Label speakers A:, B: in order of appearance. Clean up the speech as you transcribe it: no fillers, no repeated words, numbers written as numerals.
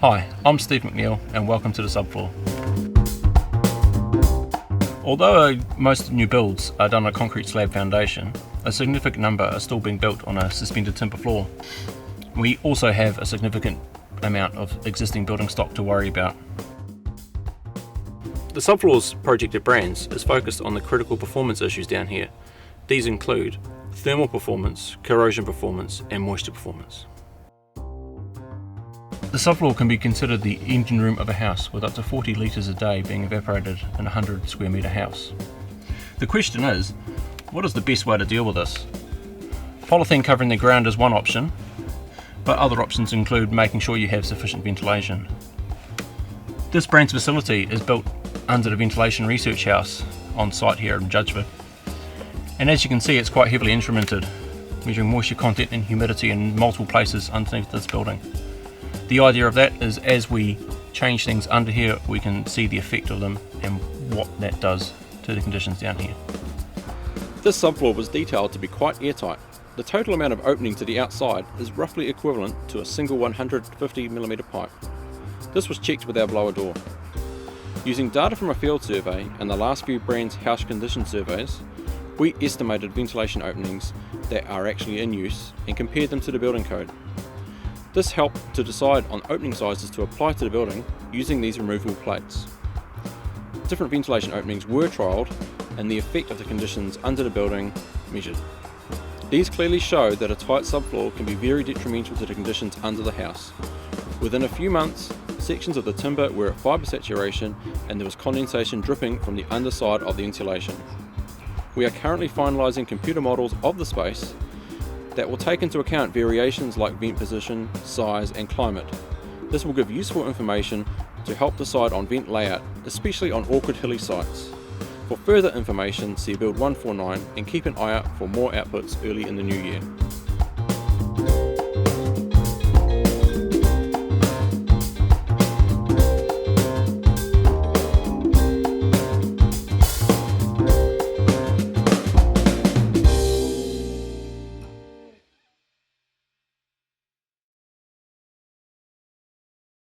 A: Hi, I'm Steve McNeil and welcome to the subfloor. Although most new builds are done on a concrete slab foundation, a significant number are still being built on a suspended timber floor. We also have a significant amount of existing building stock to worry about. The subfloor's project at Brands is focused on the critical performance issues down here. These include thermal performance, corrosion performance and moisture performance. The subfloor can be considered the engine room of a house, with up to 40 litres a day being evaporated in a 100 square metre house. The question is, what is the best way to deal with this? Polythene covering the ground is one option, but other options include making sure you have sufficient ventilation. This Brands facility is built under the Ventilation Research House on site here in Judgeford, and as you can see it's quite heavily instrumented, measuring moisture content and humidity in multiple places underneath this building. The idea of that is as we change things under here, we can see the effect of them and what that does to the conditions down here. This subfloor was detailed to be quite airtight. The total amount of opening to the outside is roughly equivalent to a single 150mm pipe. This was checked with our blower door. Using data from a field survey and the last few Brands house condition surveys, we estimated ventilation openings that are actually in use and compared them to the building code. This helped to decide on opening sizes to apply to the building using these removable plates. Different ventilation openings were trialled and the effect of the conditions under the building measured. These clearly show that a tight subfloor can be very detrimental to the conditions under the house. Within a few months, sections of the timber were at fibre saturation and there was condensation dripping from the underside of the insulation. We are currently finalising computer models of the space that will take into account variations like vent position, size and climate. This will give useful information to help decide on vent layout, especially on awkward hilly sites. For further information, see Build 149 and keep an eye out for more outputs early in the new year.